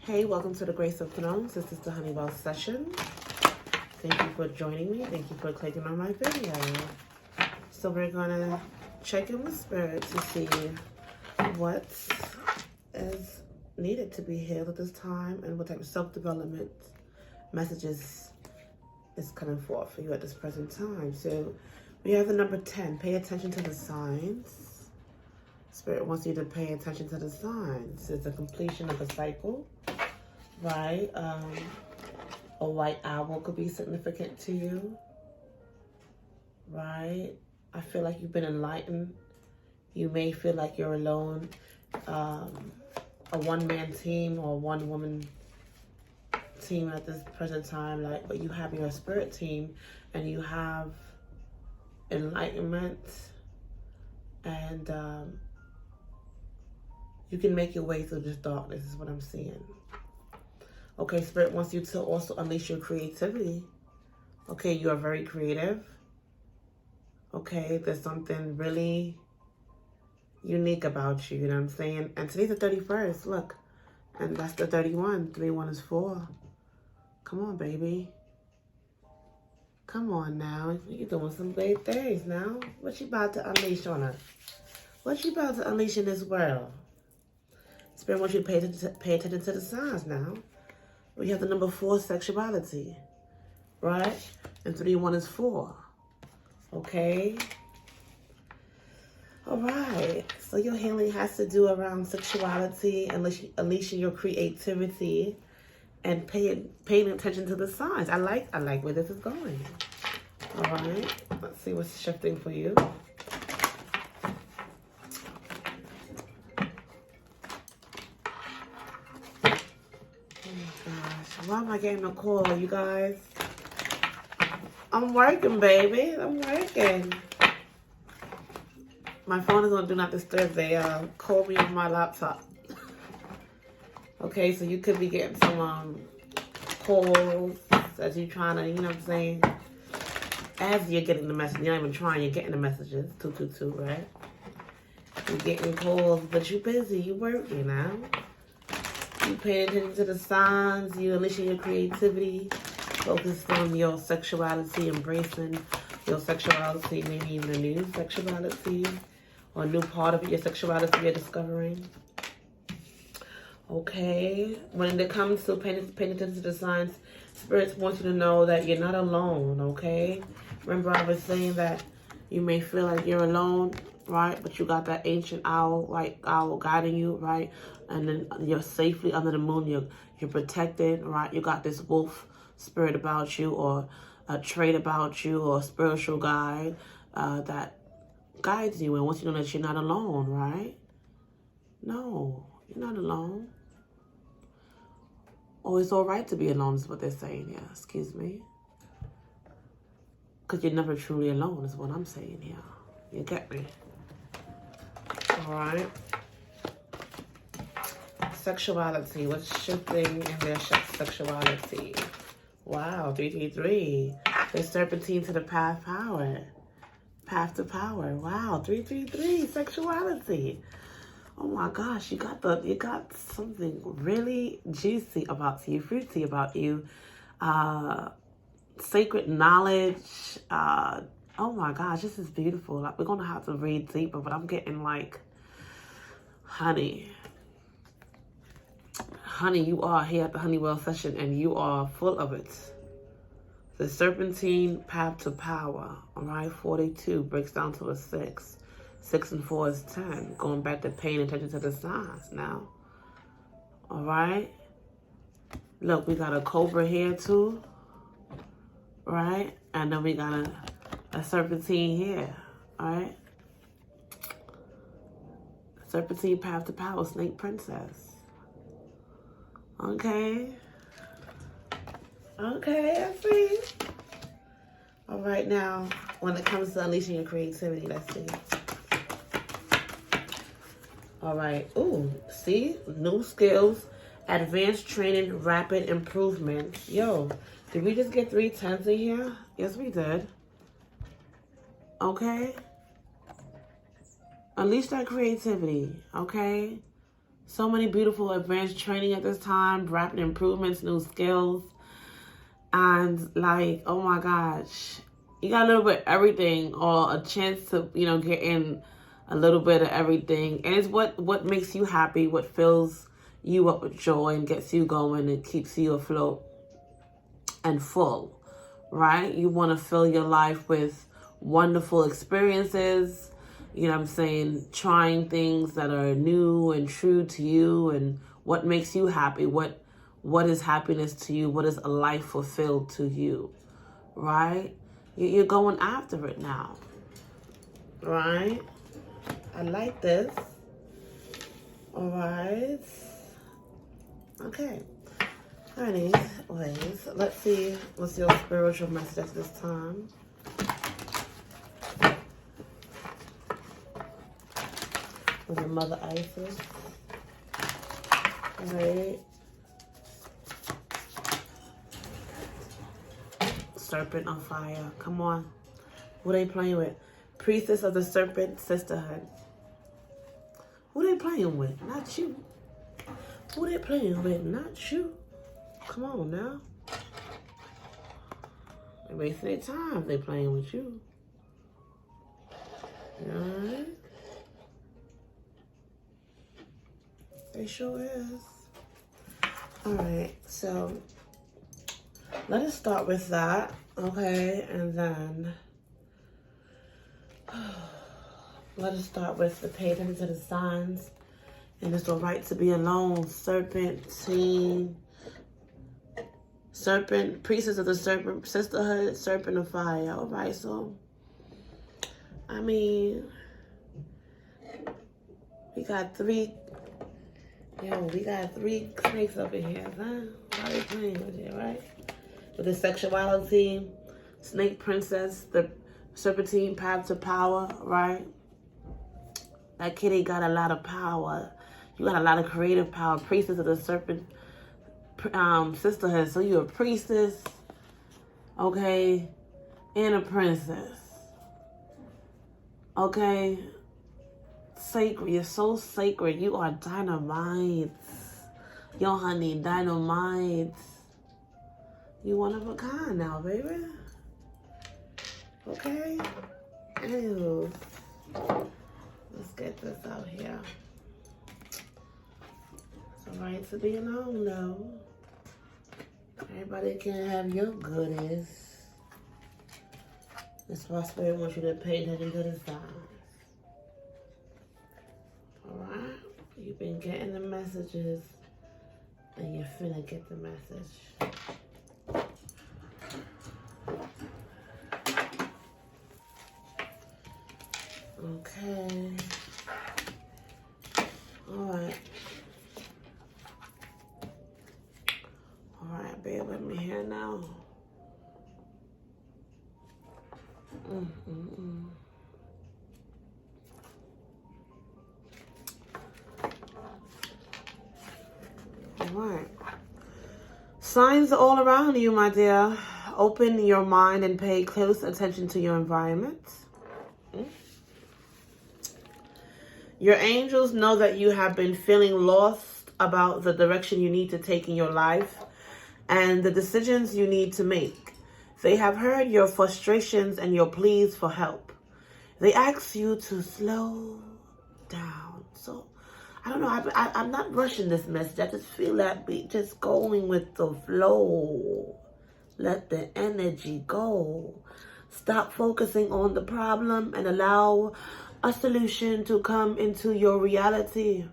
Hey, welcome to the Grace of Thrones. This is the Honeywell session. Thank you for joining me. Thank you for clicking on my video. So we're going to check in with Spirit to see what is needed to be healed at this time and what type of self-development messages is coming forth for you at this present time. So we have the number 10. Pay attention to the signs. Spirit wants you to pay attention to the signs. It's the completion of a cycle, right? A white owl could be significant to you, right? I feel like you've been enlightened. You may feel like you're alone. A one-man team or one-woman team at this present time, like, but you have your spirit team and you have enlightenment, and you can make your way through this darkness is what I'm seeing. Okay, Spirit wants you to also unleash your creativity. Okay, you are very creative. Okay, there's something really unique about you, you know what I'm saying? And today's the 31st, look. And that's the 31. 3-1 is 4. Come on, baby. Come on now. You're doing some great things now. What you about to unleash on us? What you about to unleash in this world? Spirit wants you to pay attention to the signs now. We have the number 4, sexuality, right? And 3-1 is 4. Okay. All right. So your healing has to do around sexuality, unleashing your creativity, and paying attention to the signs. I like where this is going. All right. Let's see what's shifting for you. Why am I getting a call, you guys? I'm working, baby. I'm working. My phone is on Do Not Disturb. They call me on my laptop. Okay, so you could be getting some calls as you're trying to, you know what I'm saying? As you're getting the message. You're not even trying. You're getting the messages. 222, right? You're getting calls, but you're busy. You're working now. You paying attention to the signs, you unleashing your creativity, focused on your sexuality, embracing your sexuality, maybe even a new sexuality or a new part of your sexuality you're discovering. Okay, when it comes to paying attention to the signs, spirits want you to know that you're not alone, okay? Remember I was saying that you may feel like you're alone, right? But you got that ancient owl, white owl guiding you, right? And then you're safely under the moon. You're protected, right? You got this wolf spirit about you, or a trait about you, or a spiritual guide that guides you and wants you to know that you're not alone, right? No, you're not alone. Oh, it's all right to be alone is what they're saying here. Excuse me. Because you're never truly alone is what I'm saying here. You get me? All right. Sexuality. What's shifting in their sexuality? Wow, 333. The serpentine to the path power. Path to power. Wow, 333. Sexuality. Oh my gosh, you got something really juicy about you, fruity about you. Sacred knowledge. Oh my gosh, this is beautiful. Like, we're gonna have to read deeper, but I'm getting like, honey, you are here at the Honeywell session and you are full of it. The serpentine path to power, all right? 42 breaks down to a 6. 6 and 4 is 10. Going back to paying attention to the signs now. All right? Look, we got a cobra here too, right? And then we got a serpentine here, all right? Serpentine path to power, snake princess. Okay. Okay, I see. All right, now, when it comes to unleashing your creativity, let's see. All right. Ooh, see? New skills, advanced training, rapid improvement. Yo, did we just get 3 10s in here? Yes, we did. Okay. Unleash that creativity, okay? So many beautiful advanced training at this time, rapid improvements, new skills. And like, oh my gosh, you got a little bit of everything, or a chance to, get in a little bit of everything. And it's what makes you happy, what fills you up with joy and gets you going and keeps you afloat and full, right? You want to fill your life with wonderful experiences, trying things that are new and true to you, and what makes you happy, what is happiness to you, what is a life fulfilled to you, right? You're going after it now, right? I like this. All right. Okay. Anyways, let's see what's your spiritual message at this time. With your Mother Isis. All right. Serpent on fire. Come on. What are they playing with? Priestess of the Serpent Sisterhood. Who they playing with? Not you. Who they playing with? Not you. Come on now. They're wasting their time if they playing with you. Alright? They sure is. Alright, so let us start with that, okay? And then let us start with the pay attention to the signs. And it's the right to be alone. Serpent, teen, serpent, priestess of the serpent, sisterhood, serpent of fire. All right, so, I mean, we got three snakes up in here, huh? Why are they playing with it, right? With the sexuality, snake princess, the serpentine path to power, right? That kitty got a lot of power. You got a lot of creative power. Priestess of the serpent sisterhood. So you're a priestess, okay, and a princess. Okay? Sacred. You're so sacred. You are dynamite. Yo, honey, dynamite. You one of a kind now, baby. Okay? Anywho, let's get this out here. It's alright to be alone, though. Everybody can have your goodies. That's why Spirit wants you to pay attention to the signs. Alright? You've been getting the messages, and you're finna get the message. Okay. Alright. Alright, bear with me here now. Alright. Signs are all around you, my dear. Open your mind and pay close attention to your environment. Your angels know that you have been feeling lost about the direction you need to take in your life and the decisions you need to make. They have heard your frustrations and your pleas for help. They ask you to slow down. So, I don't know, I'm not rushing this message. I just feel that be just going with the flow. Let the energy go. Stop focusing on the problem and allow a solution to come into your reality.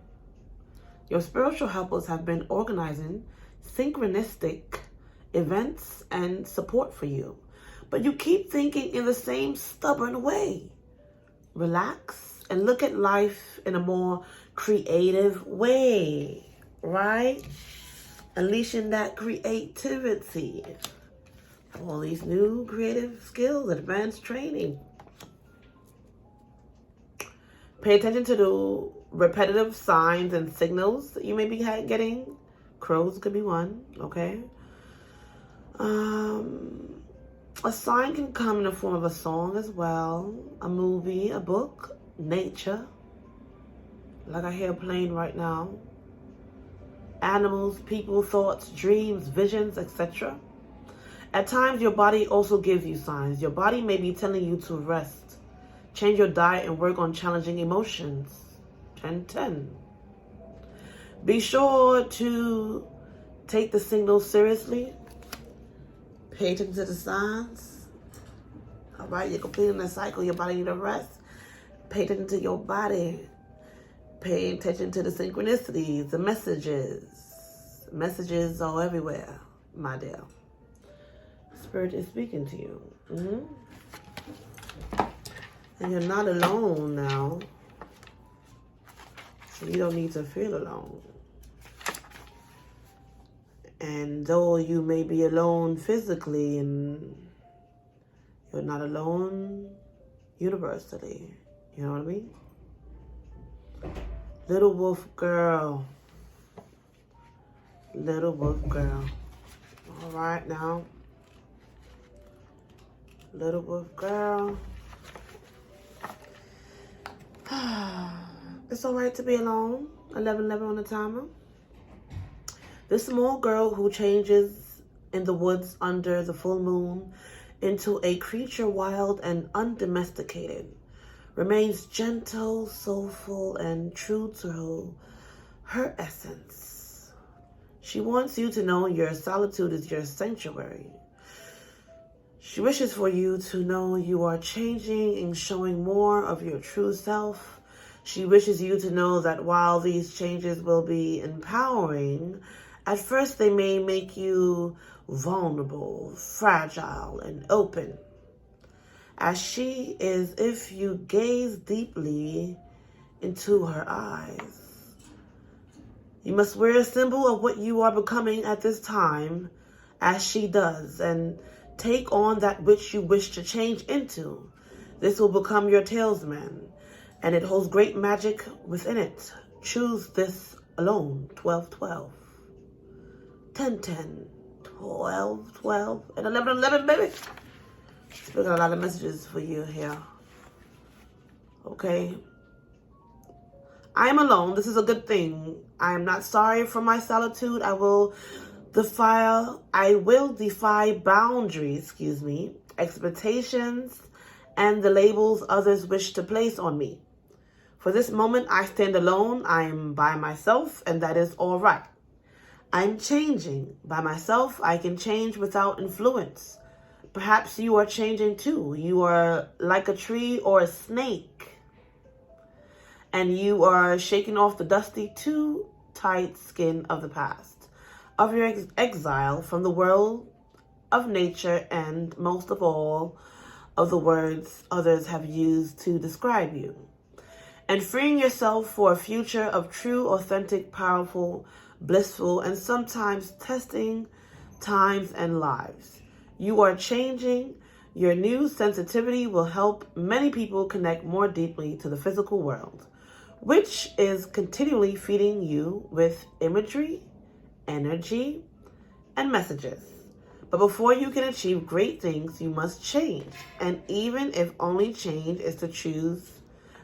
Your spiritual helpers have been organizing synchronistic events and support for you, but you keep thinking in the same stubborn way. Relax and look at life in a more creative way, right? Unleashing that creativity. All these new creative skills, advanced training. Pay attention to the repetitive signs and signals that you may be getting. Crows could be one, okay? A sign can come in the form of a song as well, a movie, a book, nature, like I hear playing right now, animals, people, thoughts, dreams, visions, etc. At times, your body also gives you signs. Your body may be telling you to rest, change your diet, and work on challenging emotions. 10-10. Be sure to take the signals seriously. Pay attention to the signs. All right, you're completing the cycle. Your body needs a rest. Pay attention to your body. Pay attention to the synchronicities, the messages. Messages are everywhere, my dear. Spirit is speaking to you. And you're not alone now. So you don't need to feel alone. And though you may be alone physically, and you're not alone universally. You know what I mean? Little wolf girl. Little wolf girl. All right now. Little wolf girl. It's all right to be alone. 11:11 on the timer. This small girl who changes in the woods under the full moon into a creature wild and undomesticated remains gentle, soulful, and true to her essence. She wants you to know your solitude is your sanctuary. She wishes for you to know you are changing and showing more of your true self. She wishes you to know that while these changes will be empowering, at first they may make you vulnerable, fragile, and open. As she is, if you gaze deeply into her eyes. You must wear a symbol of what you are becoming at this time, as she does, and take on that which you wish to change into. This will become your talisman, and it holds great magic within it. Choose this alone. 12-12. 10-10. 12-12. And 11-11, baby. We got a lot of messages for you here. Okay. I am alone. This is a good thing. I am not sorry for my solitude. I will defy boundaries, expectations, and the labels others wish to place on me. For this moment, I stand alone. I am by myself, and that is all right. I'm changing. By myself, I can change without influence. Perhaps you are changing too. You are like a tree or a snake, and you are shaking off the dusty, too tight skin of the past, of your exile from the world of nature, and most of all, of the words others have used to describe you, and freeing yourself for a future of true, authentic, powerful, blissful, and sometimes testing times and lives. You are changing. Your new sensitivity will help many people connect more deeply to the physical world, which is continually feeding you with imagery, energy, and messages. But before you can achieve great things, you must change. And even if only change is to choose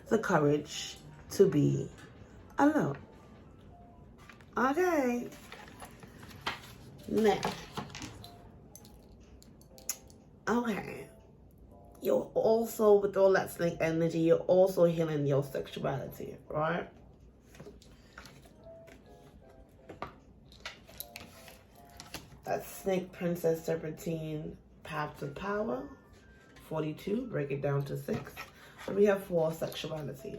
the courage to be alone. Okay. Now. Okay. You're also, with all that snake energy, you're also healing your sexuality, right? That Snake Princess Serpentine Path to Power, 42, break it down to 6. And we have 4, sexuality.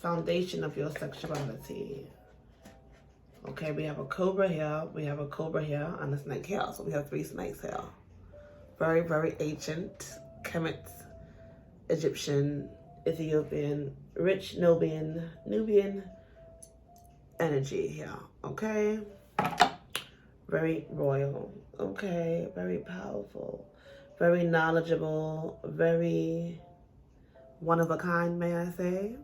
Foundation of your sexuality. Okay, we have a cobra here, we have a cobra here, and a snake here. So we have 3 snakes here. Very, very ancient, Kemet, Egyptian, Ethiopian, rich Nubian energy here, okay? Very royal, okay? Very powerful, very knowledgeable, very one of a kind, may I say?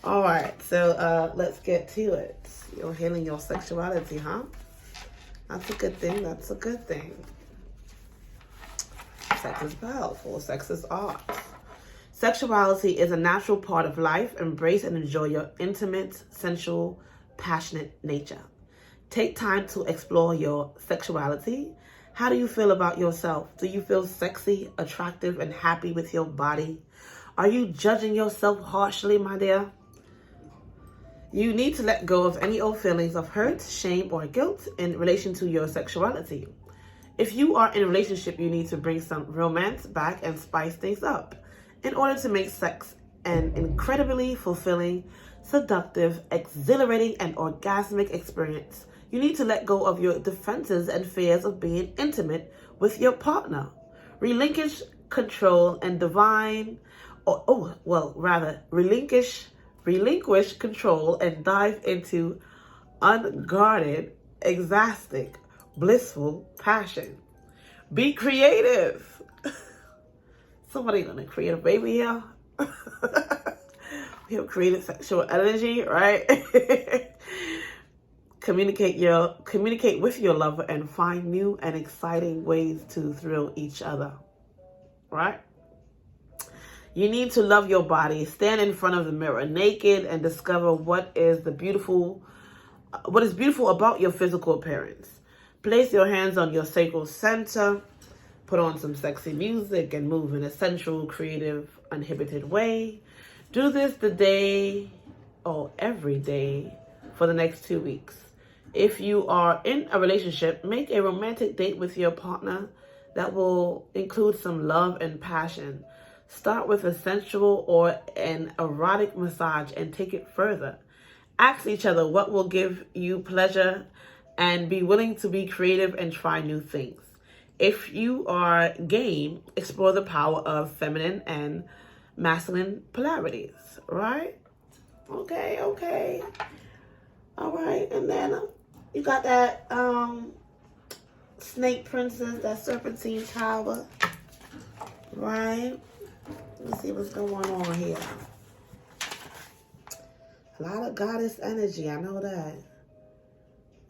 All right, so let's get to it. You're healing your sexuality, huh? That's a good thing, that's a good thing. Sex is powerful. Sex is art. Sexuality is a natural part of life. Embrace and enjoy your intimate, sensual passionate nature. Take time to explore your sexuality. How do you feel about yourself? Do you feel sexy, attractive, and happy with your body? Are you judging yourself harshly, my dear? You need to let go of any old feelings of hurt, shame, or guilt in relation to your sexuality. If you are in a relationship, you need to bring some romance back and spice things up in order to make sex an incredibly fulfilling, seductive, exhilarating, and orgasmic experience. You need to let go of your defenses and fears of being intimate with your partner. Relinquish control and relinquish control and dive into unguarded, extastic, blissful passion. Be creative. Somebody gonna create a baby here. We have creative sexual energy, right? Communicate with your lover and find new and exciting ways to thrill each other, right? You need to love your body. Stand in front of the mirror naked and discover what is beautiful about your physical appearance. Place your hands on your sacral center. Put on some sexy music and move in a sensual, creative, uninhibited way. Do this every day for the next 2 weeks. If you are in a relationship, make a romantic date with your partner that will include some love and passion. Start with a sensual or an erotic massage and take it further. Ask each other what will give you pleasure and be willing to be creative and try new things. If you are game, explore the power of feminine and masculine polarities, right? Okay. All right, and then you got that snake princess, that serpentine tower, right? Let's see what's going on here. A lot of goddess energy, I know that.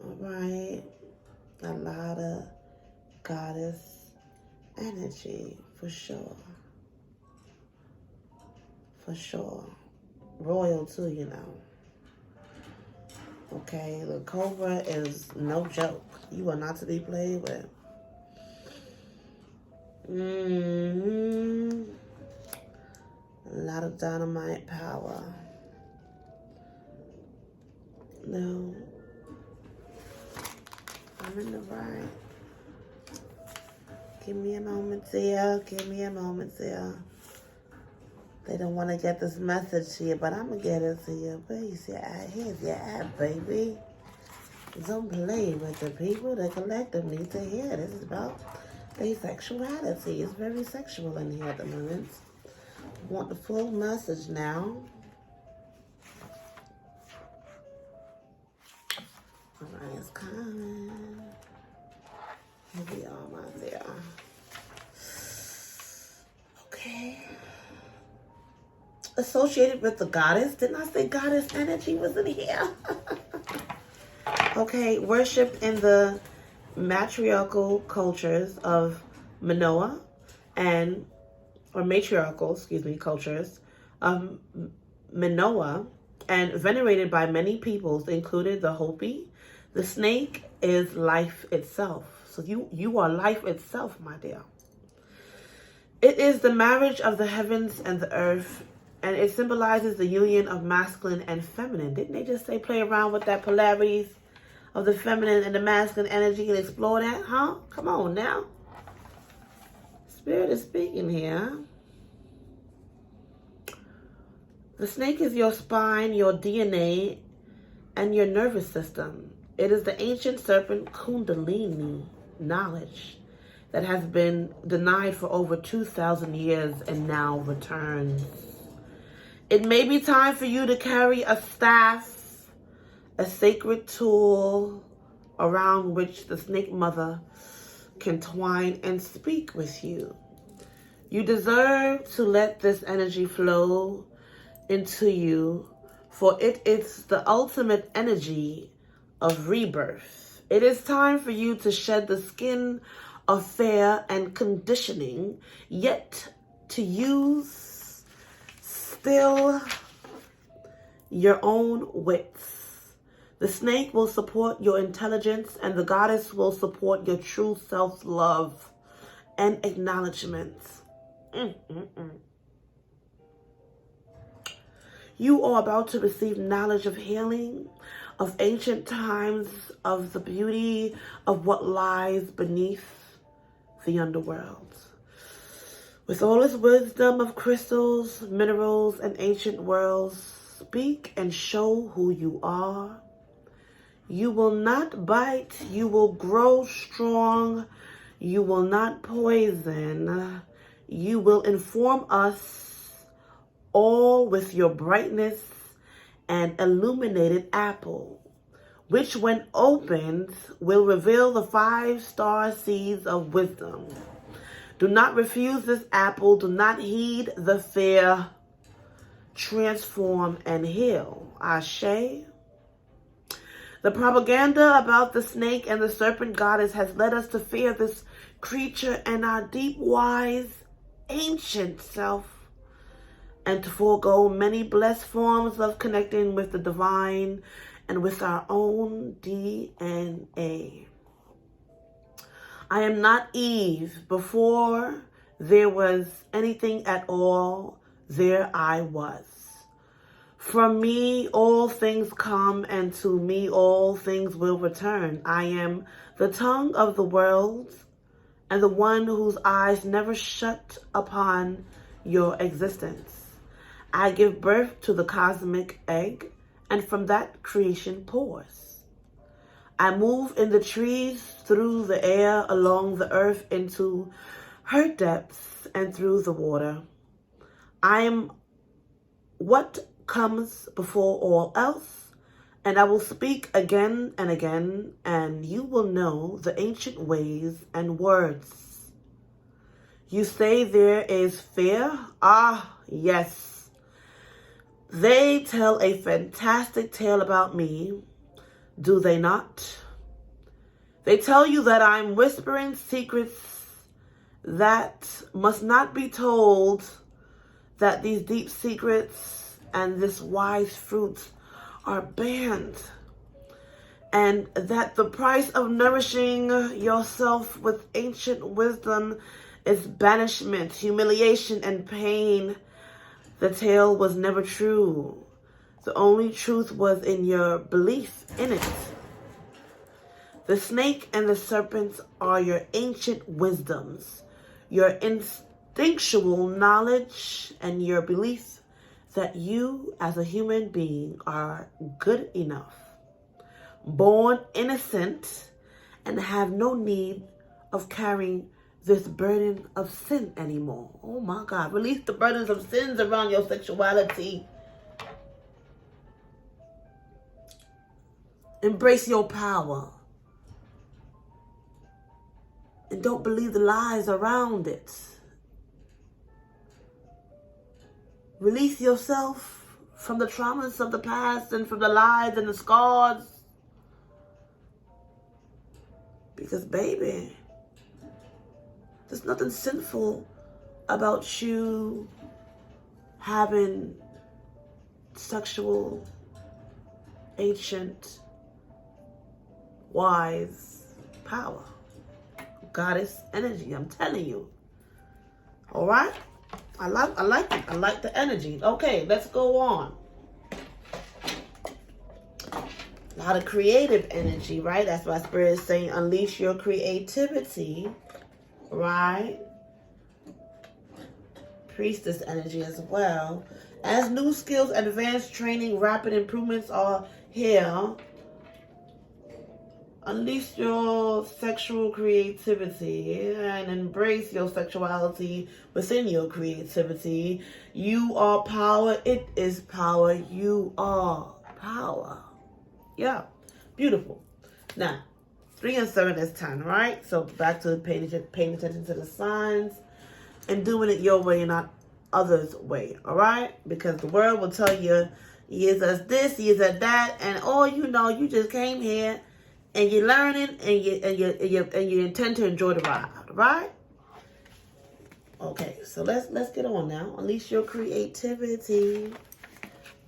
All right, a lot of goddess energy, for sure. For sure. Royal too, you know. Okay, the cobra is no joke. You are not to be played with. A lot of dynamite power. No. I'm in the right. Give me a moment there. They don't want to get this message here, but I'm going to get it to you. Where's your at? Here's your at, baby. Don't play with the people. The collective need to hear. This is about their sexuality. It's very sexual in here at the moment. Want the full message now. All right, it's coming. Here we are, my dear. Okay. Associated with the goddess. Didn't I say goddess energy was in here? Okay, worshipped in the matriarchal cultures of Manoa cultures of Manoa, and venerated by many peoples, including the Hopi. The snake is life itself. So you are life itself, my dear. It is the marriage of the heavens and the earth, and it symbolizes the union of masculine and feminine. Didn't they just say play around with that polarities of the feminine and the masculine energy and explore that, huh? Come on now. Spirit is speaking here. The snake is your spine, your DNA, and your nervous system. It is the ancient serpent Kundalini knowledge that has been denied for over 2,000 years and now returns. It may be time for you to carry a staff, a sacred tool around which the snake mother can twine and speak with you. You deserve to let this energy flow into you, for it is the ultimate energy of rebirth. It is time for you to shed the skin of fear and conditioning, yet to use still your own wits The snake will support your intelligence, and the goddess will support your true self-love and acknowledgement. You are about to receive knowledge of healing, of ancient times, of the beauty of what lies beneath the underworld. With all its wisdom of crystals, minerals, and ancient worlds, speak and show who you are. You will not bite, you will grow strong, you will not poison, you will inform us all with your brightness and illuminated apple, which when opened will reveal the 5-star seeds of wisdom. Do not refuse this apple, do not heed the fear, transform and heal. Ashe. The propaganda about the snake and the serpent goddess has led us to fear this creature and our deep, wise, ancient self, and to forego many blessed forms of connecting with the divine and with our own DNA. I am not Eve. Before there was anything at all, there I was. From me all things come, and to me all things will return. I am the tongue of the world, and the one whose eyes never shut upon your existence. I give birth to the cosmic egg, and from that creation pours. I move in the trees, through the air, along the earth, into her depths, and through the water. I am what comes before all else, and I will speak again and again, and you will know the ancient ways and words. You say there is fear? Ah, yes. They tell a fantastic tale about me, do they not? They tell you that I'm whispering secrets that must not be told, that these deep secrets and this wise fruits are banned, and that the price of nourishing yourself with ancient wisdom is banishment, humiliation, and pain. The tale was never true. The only truth was in your belief in it. The snake and the serpent are your ancient wisdoms, your instinctual knowledge, and your belief that you as a human being are good enough, born innocent, and have no need of carrying this burden of sin anymore. Oh my God, release the burdens of sins around your sexuality. Embrace your power. And don't believe the lies around it. Release yourself from the traumas of the past and from the lies and the scars. Because, baby, there's nothing sinful about you having sexual, ancient, wise power. Goddess energy, I'm telling you. All right? I like it. I like the energy. Okay, let's go on. A lot of creative energy, right? That's why Spirit is saying unleash your creativity, right? Priestess energy as well. As new skills, advanced training, rapid improvements are here, unleash your sexual creativity and embrace your sexuality within your creativity. You are power. It is power. You are power. Yeah. Beautiful. Now, 3 and 7 is 10, right? So back to paying attention to the signs and doing it your way and not others' way, all right? Because the world will tell you, years as this, years as that, and all you know, you just came here and you're learning, and you intend to enjoy the ride, right? Okay, so let's get on now. Unleash your creativity.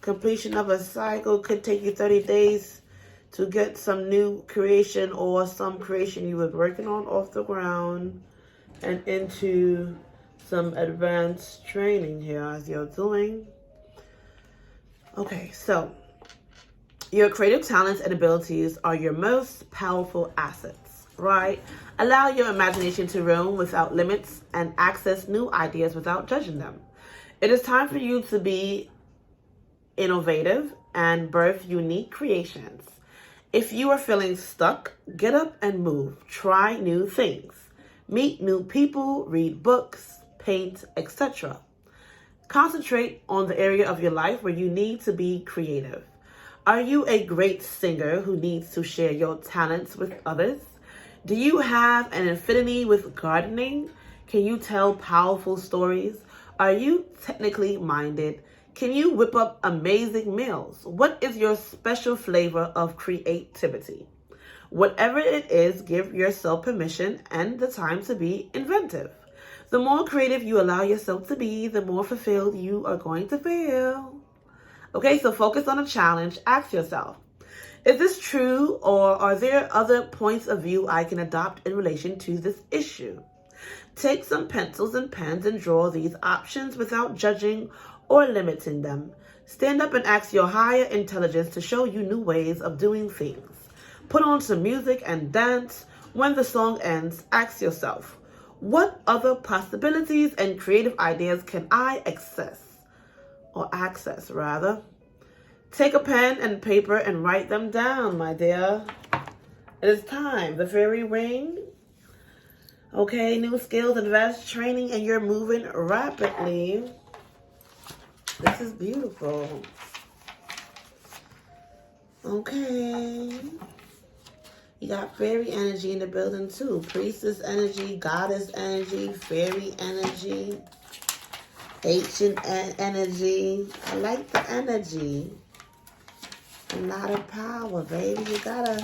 Completion of a cycle could take you 30 days to get some new creation or some creation you were working on off the ground and into some advanced training here as you're doing. Okay, so your creative talents and abilities are your most powerful assets, right? Allow your imagination to roam without limits and access new ideas without judging them. It is time for you to be innovative and birth unique creations. If you are feeling stuck, get up and move. Try new things. Meet new people, read books, paint, etc. Concentrate on the area of your life where you need to be creative. Are you a great singer who needs to share your talents with others? Do you have an affinity with gardening? Can you tell powerful stories? Are you technically minded? Can you whip up amazing meals? What is your special flavor of creativity? Whatever it is, give yourself permission and the time to be inventive. The more creative you allow yourself to be, the more fulfilled you are going to feel. Okay, so focus on a challenge. Ask yourself, is this true, or are there other points of view I can adopt in relation to this issue? Take some pencils and pens and draw these options without judging or limiting them. Stand up and ask your higher intelligence to show you new ways of doing things. Put on some music and dance. When the song ends, ask yourself, what other possibilities and creative ideas can I access? Take a pen and paper and write them down, my dear. It is time. The fairy ring. Okay, new skills, advanced training, and you're moving rapidly. This is beautiful. Okay. You got fairy energy in the building too. Priestess energy, goddess energy, fairy energy, ancient energy. I like the energy. A lot of power, baby. You gotta,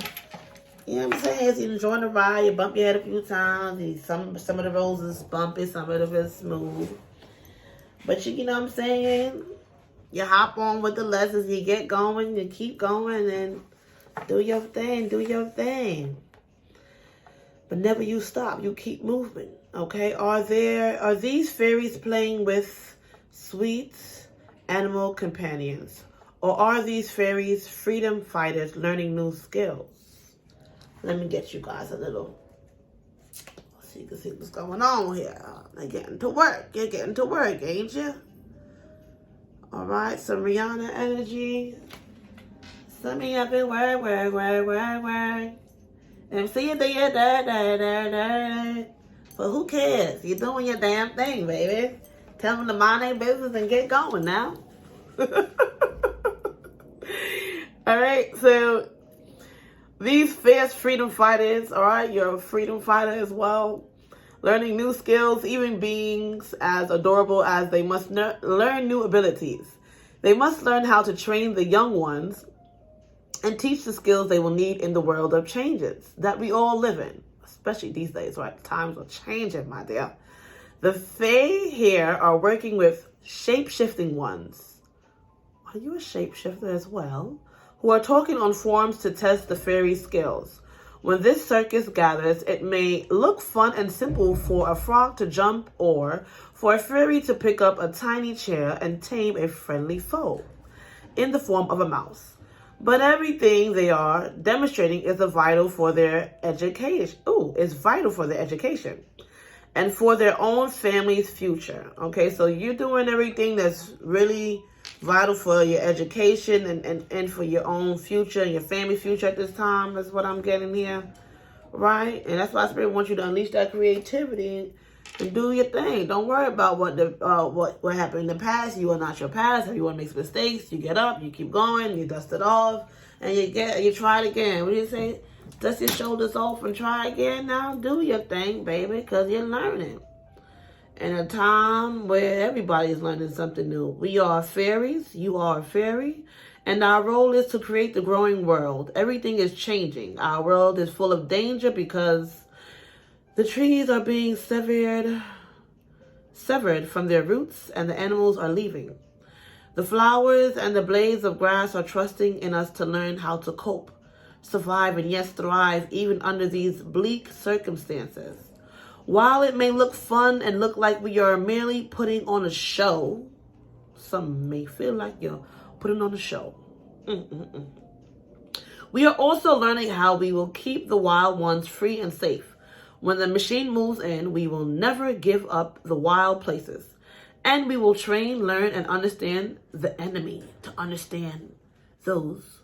you know what I'm saying? As you enjoying the ride, you bump your head a few times. Some of the roads is bumpy, some of it is smooth. But you know what I'm saying? You hop on with the lessons, you get going, you keep going, and do your thing. But never you stop, you keep moving, okay? Are these fairies playing with sweet animal companions? Or are these fairies freedom fighters learning new skills? Let me get you guys a little, so you can see what's going on here. They're getting to work. You're getting to work, ain't you? All right, some Rihanna energy. Some of you have been work. And see you there, but who cares? You're doing your damn thing, baby. Tell them to mind their business and get going now. All right, so these fierce freedom fighters, all right, you're a freedom fighter as well. Learning new skills, even beings as adorable as they must learn new abilities. They must learn how to train the young ones and teach the skills they will need in the world of changes that we all live in, especially these days, right? Times are changing, my dear. The Fae here are working with shape-shifting ones. Are you a shapeshifter as well? Who are talking on forums to test the fairy skills. When this circus gathers, it may look fun and simple for a frog to jump or for a fairy to pick up a tiny chair and tame a friendly foe in the form of a mouse. But everything they are demonstrating is vital for their education. And for their own family's future. Okay, so you're doing everything that's really vital for your education and for your own future and your family future at this time. That's what I'm getting here, right? And that's why Spirit wants you to unleash that creativity and do your thing. Don't worry about what happened in the past. You are not your past. Everyone makes mistakes. You get up, you keep going, you dust it off, and you try it again. What do you say? Dust your shoulders off and try again. Now do your thing, baby, because you're learning. In a time where everybody is learning something new. We are fairies. You are a fairy. And our role is to create the growing world. Everything is changing. Our world is full of danger because the trees are being severed from their roots and the animals are leaving. The flowers and the blades of grass are trusting in us to learn how to cope. survive and yes, thrive even under these bleak circumstances. While it may look fun and look like we are merely putting on a show, some may feel like you're putting on a show. We are also learning how we will keep the wild ones free and safe. When the machine moves in, we will never give up the wild places. And we will train, learn, and understand the enemy to understand those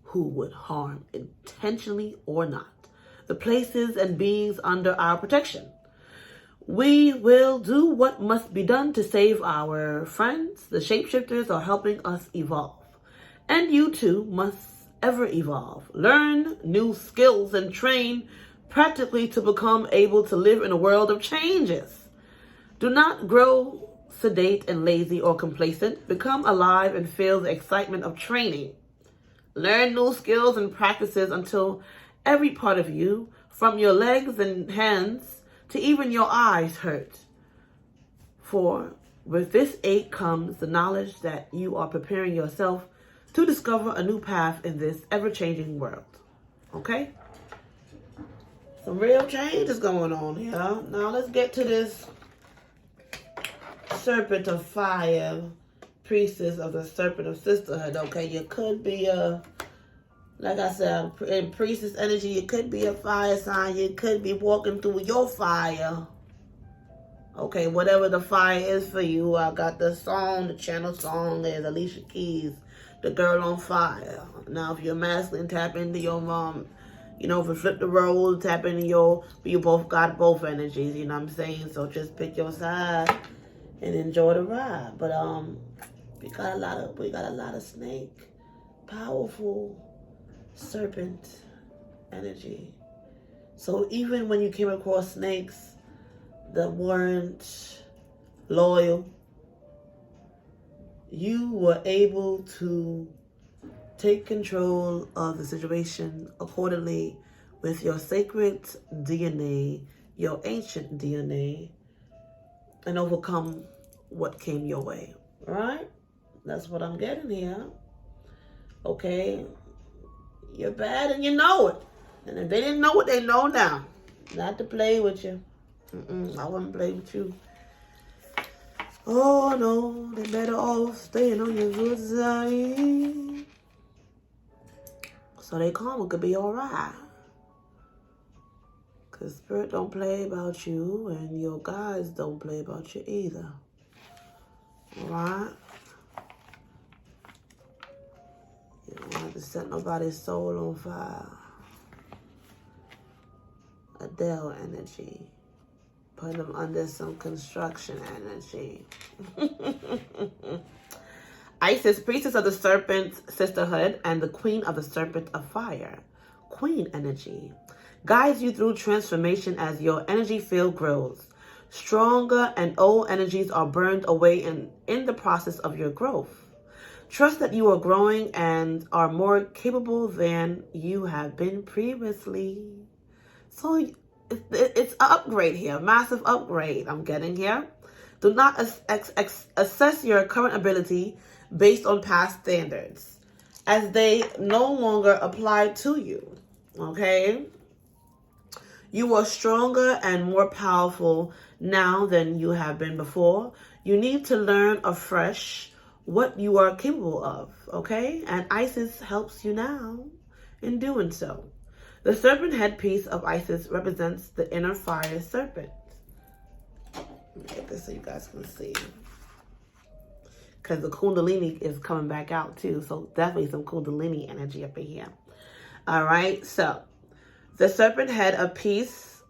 who would harm intentionally or not, the places and beings under our protection. We will do what must be done to save our friends. The shapeshifters are helping us evolve. And you too must ever evolve. Learn new skills and train practically to become able to live in a world of changes. Do not grow sedate and lazy or complacent. Become alive and feel the excitement of training. Learn new skills and practices until every part of you, from your legs and hands to even your eyes, hurt. For with this ache comes the knowledge that you are preparing yourself to discover a new path in this ever-changing world. Okay? Some real change is going on here. Now let's get to this Serpent of Fire, Priestess of the Serpent of Sisterhood. Okay, you could be like I said, in priestess energy, you could be a fire sign. You could be walking through your fire. Okay, whatever the fire is for you. I got the song, the channel song is Alicia Keys, The Girl on Fire. Now, if you're masculine, tap into your mom. You know, if you flip the role, tap into your, you both got both energies, you know what I'm saying? So just pick your side and enjoy the ride. But we got a lot of snake, powerful serpent energy. So even when you came across snakes that weren't loyal, you were able to take control of the situation accordingly with your sacred DNA, your ancient DNA, and overcome what came your way. All right? That's what I'm getting here. Okay? You're bad and you know it. And if they didn't know it, they know now. Not to play with you. I wouldn't play with you. Oh, no. They better off staying on your good side. So their karma could be alright. Because Spirit don't play about you and your guides don't play about you either. Alright? You don't have to set nobody's soul on fire. Adele energy. Put them under some construction energy. Isis, Priestess of the Serpent Sisterhood and the Queen of the Serpent of Fire. Queen energy. Guides you through transformation as your energy field grows. Stronger and old energies are burned away in the process of your growth. Trust that you are growing and are more capable than you have been previously. So it's an upgrade here, massive upgrade I'm getting here. Do not assess your current ability based on past standards, as they no longer apply to you, okay? You are stronger and more powerful now than you have been before. You need to learn afresh what you are capable of, okay? And Isis helps you now in doing so. The serpent headpiece of Isis represents the inner fire serpent. Let me get this so you guys can see. Because the Kundalini is coming back out too. So definitely some Kundalini energy up in here. All right. So the serpent headpiece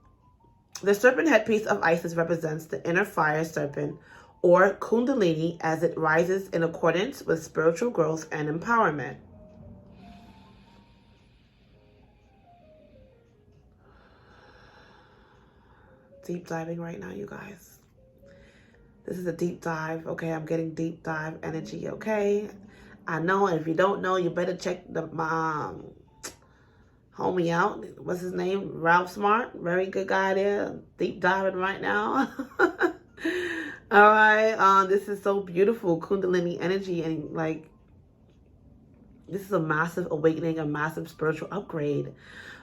of Isis represents the inner fire serpent or Kundalini as it rises in accordance with spiritual growth and empowerment. Deep diving right now, you guys. This is a deep dive, okay? I'm getting deep dive energy, okay? I know, if you don't know, you better check my homie out. What's his name? Ralph Smart. Very good guy there. Deep diving right now. All right. This is so beautiful. Kundalini energy and like This is a massive awakening, a massive spiritual upgrade.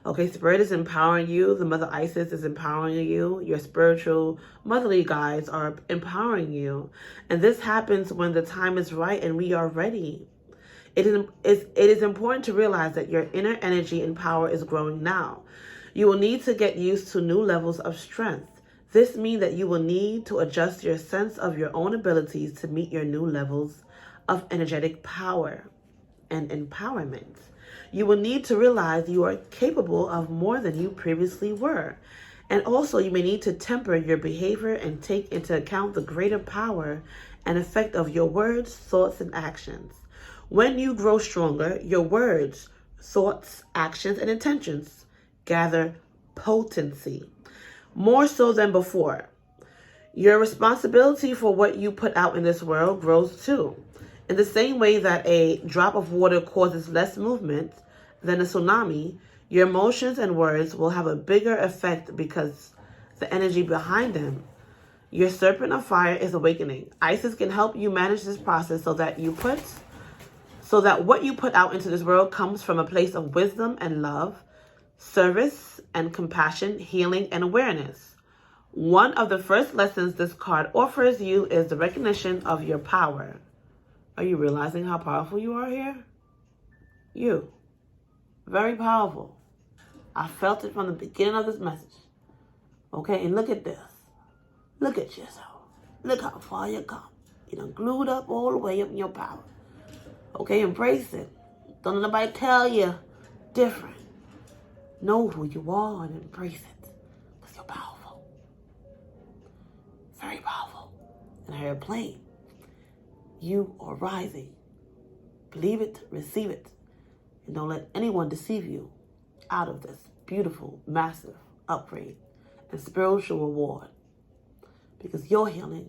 Okay, Spirit is empowering you. The Mother Isis is empowering you. Your spiritual motherly guides are empowering you. And this happens when the time is right and we are ready. It is important to realize that your inner energy and power is growing now. You will need to get used to new levels of strength. This means that you will need to adjust your sense of your own abilities to meet your new levels of energetic power and empowerment. You will need to realize you are capable of more than you previously were. And also you may need to temper your behavior and take into account the greater power and effect of your words, thoughts, and actions. When you grow stronger, your words, thoughts, actions, and intentions gather potency, more so than before. Your responsibility for what you put out in this world grows too. In the same way that a drop of water causes less movement than a tsunami, your emotions and words will have a bigger effect because the energy behind them. Your serpent of fire is awakening. Isis can help you manage this process so that what you put out into this world comes from a place of wisdom and love, service and compassion, healing and awareness. One of the first lessons this card offers you is the recognition of your power. Are you realizing how powerful you are here? You. Very powerful. I felt it from the beginning of this message. Okay, and look at this. Look at yourself. Look how far you come. You done glued up all the way up in your power. Okay, embrace it. Don't let nobody tell you different. Know who you are and embrace it. Because you're powerful. Very powerful. And I heard plain. You are rising. Believe it, receive it, and don't let anyone deceive you out of this beautiful, massive upgrade and spiritual reward. Because you're healing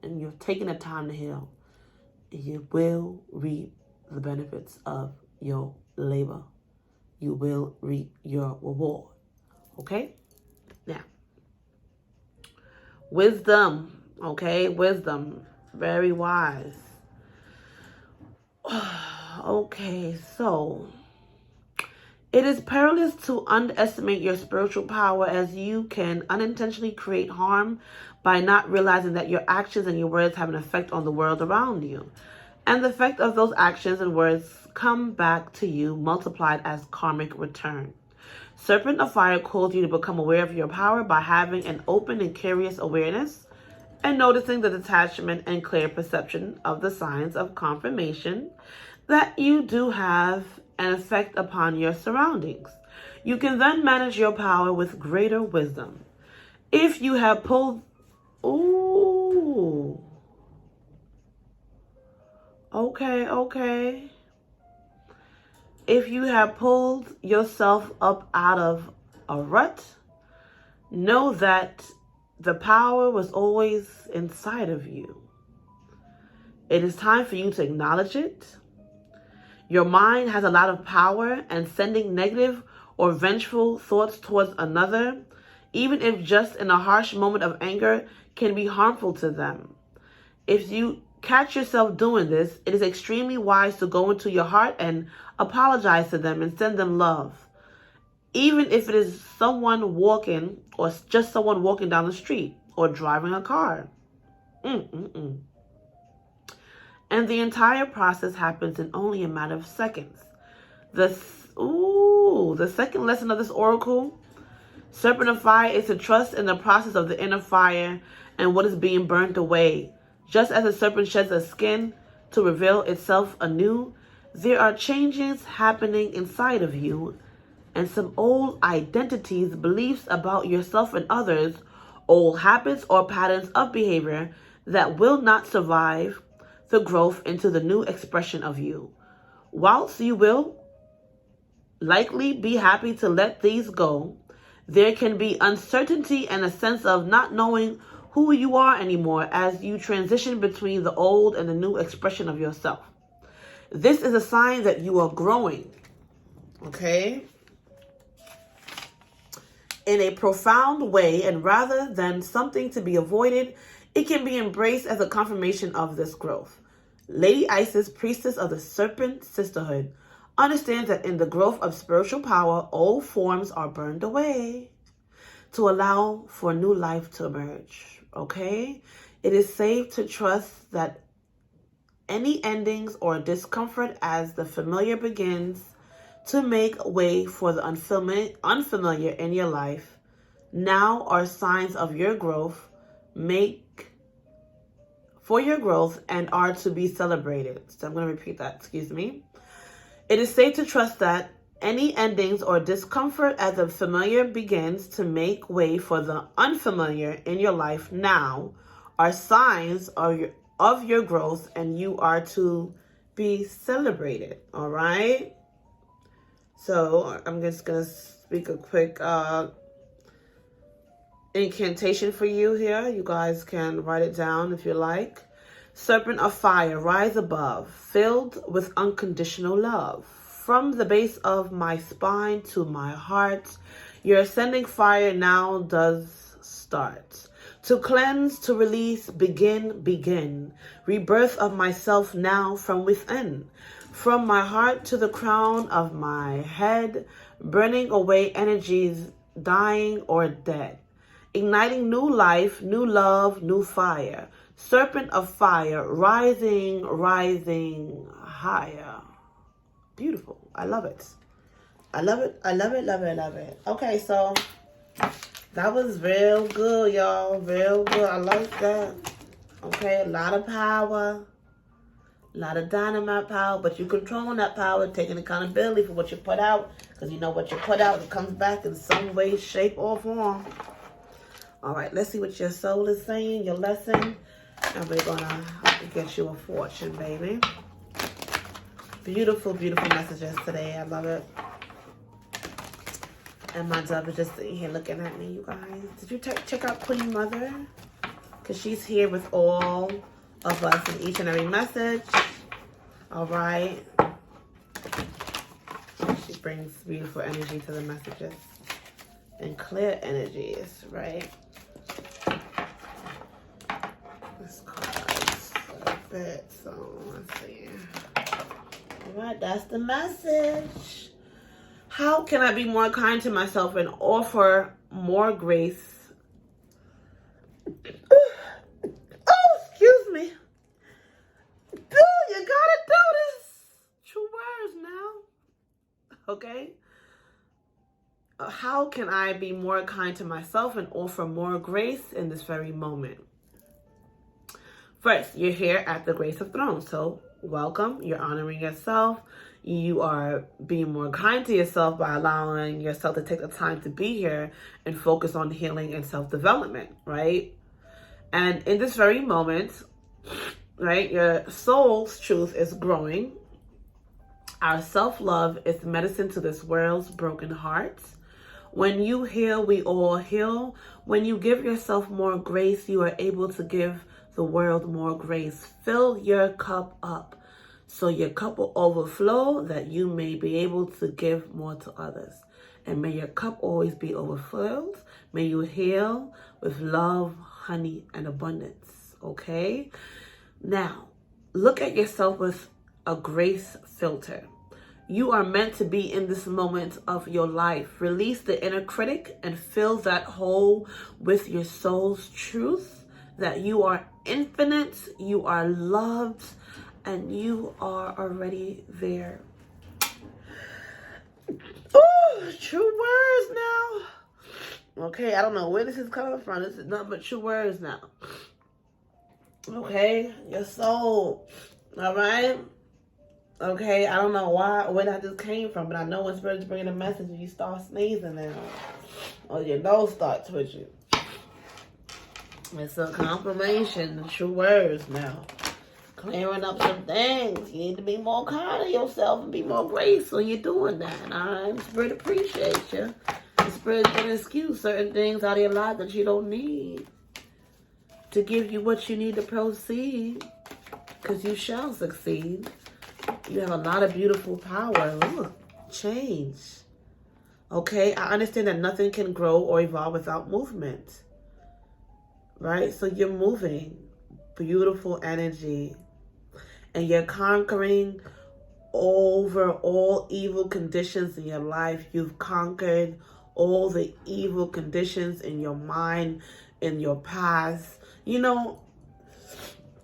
and you're taking the time to heal, and you will reap the benefits of your labor. You will reap your reward. Okay? Now, wisdom. Okay, wisdom. Very wise. Okay, so it is perilous to underestimate your spiritual power, as you can unintentionally create harm by not realizing that your actions and your words have an effect on the world around you. And the effect of those actions and words come back to you multiplied as karmic return. Serpent of Fire calls you to become aware of your power by having an open and curious awareness and noticing the detachment and clear perception of the signs of confirmation that you do have an effect upon your surroundings. You can then manage your power with greater wisdom. If you have pulled... Ooh. Okay. If you have pulled yourself up out of a rut, know that the power was always inside of you. It is time for you to acknowledge it. Your mind has a lot of power, and sending negative or vengeful thoughts towards another, even if just in a harsh moment of anger, can be harmful to them. If you catch yourself doing this, it is extremely wise to go into your heart and apologize to them and send them love. Even if it is someone walking or just someone walking down the street or driving a car. And the entire process happens in only a matter of seconds. The second lesson of this oracle, Serpent of Fire, is to trust in the process of the inner fire and what is being burnt away. Just as a serpent sheds a skin to reveal itself anew, there are changes happening inside of you, and some old identities, beliefs about yourself and others, old habits or patterns of behavior that will not survive the growth into the new expression of you. Whilst you will likely be happy to let these go, there can be uncertainty and a sense of not knowing who you are anymore as you transition between the old and the new expression of yourself. This is a sign that you are growing, okay, in a profound way, and rather than something to be avoided, it can be embraced as a confirmation of this growth. Lady Isis, priestess of the Serpent Sisterhood, understands that in the growth of spiritual power, old forms are burned away to allow for new life to emerge. Okay? It is safe to trust that any endings or discomfort as the familiar begins to make way for the unfamiliar in your life now are signs of your growth, for your growth, and are to be celebrated. So I'm going to repeat that, excuse me. It is safe to trust that any endings or discomfort as the familiar begins to make way for the unfamiliar in your life now are signs of your growth, and you are to be celebrated. All right? So I'm just going to speak a quick incantation for you here. You guys can write it down if you like. Serpent of fire, rise above, filled with unconditional love. From the base of my spine to my heart, your ascending fire now does start. To cleanse, to release, begin. Rebirth of myself now from within. From my heart to the crown of my head, burning away energies dying or dead. Igniting new life, new love, new fire. Serpent of fire, rising higher. Beautiful. I love it. I love it. I love it, love it, love it. Okay, so that was real good, y'all. Real good. I like that. Okay, a lot of power. A lot of dynamite power, but you're controlling that power, taking accountability for what you put out, because you know what you put out, it comes back in some way, shape, or form. All right, let's see what your soul is saying, your lesson, and we're going to get you a fortune, baby. Beautiful, beautiful messages today. I love it. And my dove is just sitting here looking at me, you guys. Did you check out Queen Mother? Because she's here with all of us in each and every message. All right. She brings beautiful energy to the messages. And clear energies, right? This card's a bit, so let's see. All right, that's the message. How can I be more kind to myself and offer more grace? Oh, excuse me. You gotta do this. True words now. Okay? How can I be more kind to myself and offer more grace in this very moment? First, you're here at the Grace of Thrones. So, welcome. You're honoring yourself. You are being more kind to yourself by allowing yourself to take the time to be here and focus on healing and self-development, right? And in this very moment, right, your soul's truth is growing. Our self-love is medicine to this world's broken hearts. When you heal, we all heal. When you give yourself more grace, you are able to give the world more grace. Fill your cup up so your cup will overflow, that you may be able to give more to others. And may your cup always be overfilled. May you heal with love, honey, and abundance. Okay? Now, look at yourself with a grace filter. You are meant to be in this moment of your life. Release the inner critic and fill that hole with your soul's truth, that you are infinite, you are loved, and you are already there. Oh, true words now. Okay, I don't know where this is coming from. This is nothing but true words now. Okay, your soul. All right? Okay, I don't know where that just came from, but I know when Spirit's bringing a message and you start sneezing now, or your nose starts twitching. It's a confirmation, the true words now. Clearing up some things. You need to be more kind of yourself and be more graceful when you're doing that. All right? Spirit appreciates you. The Spirit's going to excuse certain things out of your life that you don't need to give you what you need to proceed, because you shall succeed. You have a lot of beautiful power. Look, change. Okay, I understand that nothing can grow or evolve without movement. Right? So you're moving. Beautiful energy. And you're conquering over all evil conditions in your life. You've conquered all the evil conditions in your mind, in your past, you know,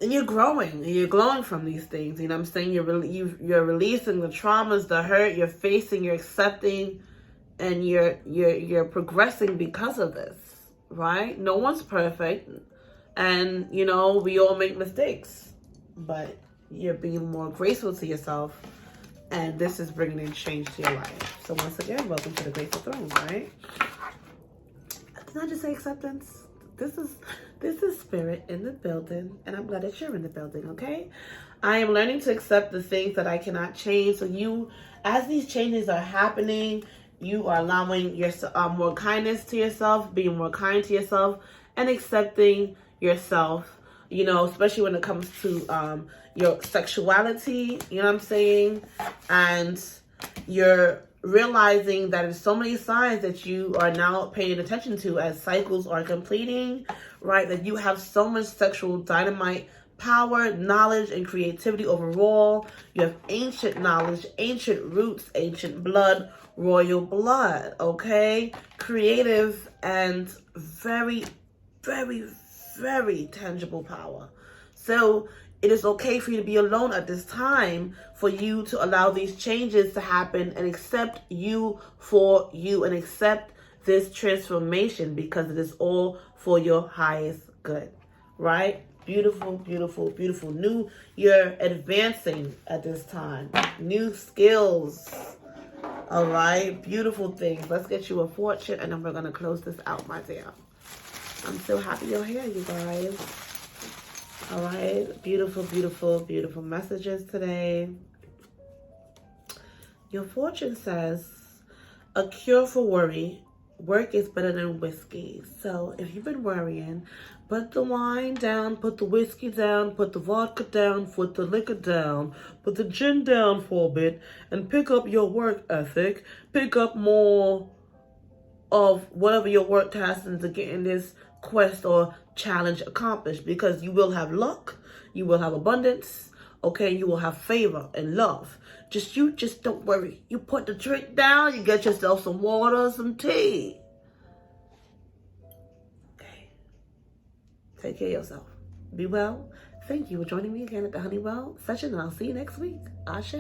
and you're growing and you're glowing from these things. You know what I'm saying? You're releasing the traumas, the hurt, you're facing, you're accepting, and you're progressing because of this, right? No one's perfect, and you know, we all make mistakes, but you're being more graceful to yourself, and this is bringing in change to your life. So once again, welcome to the Graceful Throne, right? Did I just say acceptance? This is spirit in the building, and I'm glad that you're in the building, okay? I am learning to accept the things that I cannot change. So you, as these changes are happening, you are allowing yourself more kindness to yourself, being more kind to yourself, and accepting yourself, you know, especially when it comes to your sexuality, you know what I'm saying? And you're realizing that there's so many signs that you are now paying attention to as cycles are completing, right? That you have so much sexual dynamite power, knowledge, and creativity overall. You have ancient knowledge, ancient roots, ancient blood, royal blood, okay? Creative and very, very, very tangible power. So it is okay for you to be alone at this time, for you to allow these changes to happen and accept you for you and accept this transformation, because it is all for your highest good, right? Beautiful, beautiful, beautiful. You're advancing at this time. New skills. All right, beautiful things. Let's get you a fortune, and then we're going to close this out, my dear. I'm so happy you're here, you guys. All right, beautiful, beautiful, beautiful messages today. Your fortune says, a cure for worry. Work is better than whiskey. So if you've been worrying, put the wine down, put the whiskey down, put the vodka down, put the liquor down, put the gin down for a bit, and pick up your work ethic. Pick up more of whatever your work task is to get in this quest or challenge accomplished, because you will have luck, you will have abundance, okay? You will have favor and love. Just don't worry. You put the drink down, you get yourself some water, some tea. Okay. Take care of yourself. Be well. Thank you for joining me again at the Honeywell session, and I'll see you next week. Ashe.